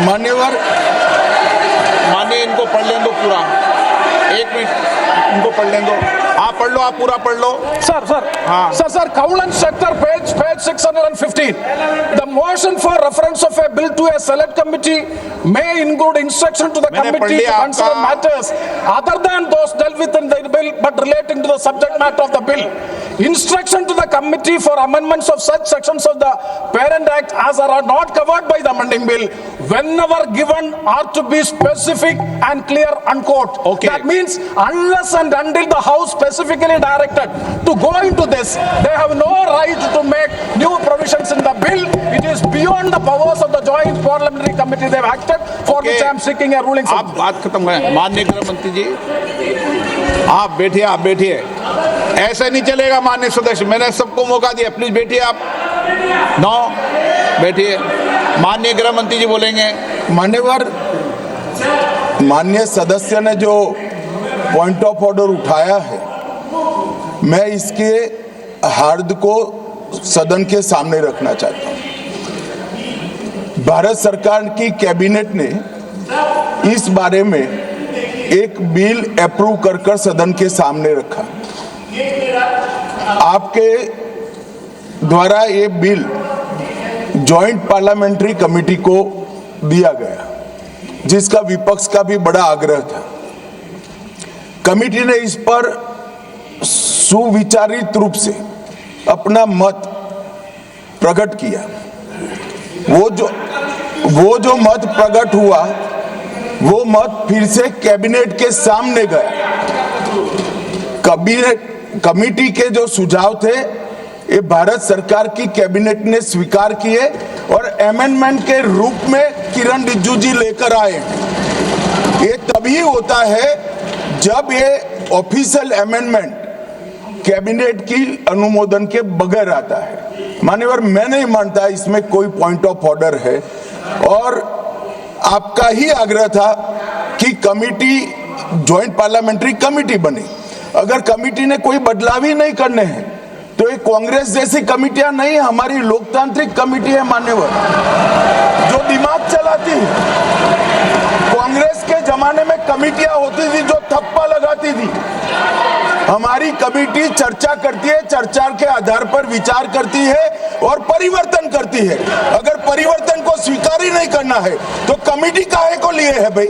मान्यवर, माननीय इनको पढ़ लें दो पूरा, 1 मिनट इनको पढ़ लें दो। आप पढ़ लो, आप पूरा पढ़ लो। Sir, Council Sector, page 615. The motion for reference of a bill to a select committee may include instruction to the मैंने पढ़ committee to लिया consider आपका। matters other than those dealt with in the bill but relating to the subject matter of the bill. Instruction to the committee for amendments of such sections of the Parent Act as are not covered by the amending bill, whenever given, are to be specific and clear, unquote. Okay. That means unless and until the House specifically directed to go into this, they have no right to make new provisions in the bill. It is beyond the powers of the joint parliamentary committee they have acted, for Okay. which I am seeking a ruling. आप बात खत्म करें। माननीय गृह मंत्री जी, आप बैठिए, आप बैठिए। ऐसे नहीं चलेगा माननीय सदस्य, मैंने सबको मौका दिया, प्लीज बैठिए आप। नो, बैठिए। माननीय गृह मंत्री जी बोलेंगे। मान्यवर, माननीय सदस्य ने जो पॉइंट ऑफ ऑर्डर उठाया है, मैं इसके हार्द को सदन के सामने रखना चाहता हूं। भारत सरकार की कैबिनेट ने इस बारे में एक बिल अप्रूव कर सदन के सामने रखा। आपके द्वारा ये बिल जॉइंट पार्लियामेंट्री कमेटी को दिया गया, जिसका विपक्ष का भी बड़ा आग्रह था। कमेटी ने इस पर सुविचारित रूप से अपना मत प्रकट किया। वो जो मत प्रकट हुआ, वो मत फिर से कैबिनेट के सामने गया। कमेटी के जो सुझाव थे, ये भारत सरकार की कैबिनेट ने स्वीकार किए और अमेंडमेंट के रूप में किरण रिजिजू जी लेकर आए। ये तभी होता है जब ये ऑफिशियल अमेंडमेंट कैबिनेट की अनुमोदन के बगैर आता है। मान्यवर, मैं नहीं मानता इसमें कोई पॉइंट ऑफ ऑर्डर है, और आपका ही आग्रह था कि कमेटी जॉइंट पार्लियामेंट्री कमेटी बने। अगर कमेटी ने कोई बदलाव ही नहीं करने हैं तो ये कांग्रेस जैसी कमेटियां नहीं, हमारी लोकतांत्रिक कमेटी है मान्यवर, जो दिमाग चलाती है। कांग्रेस के जमाने में कमेटियां होती थी जो थप्पा लगाती थी। हमारी कमेटी चर्चा करती है, चर्चा के आधार पर विचार करती है और परिवर्तन करती है। अगर परिवर्तन को स्वीकार ही नहीं करना है तो कमेटी काहे को लिए है भाई?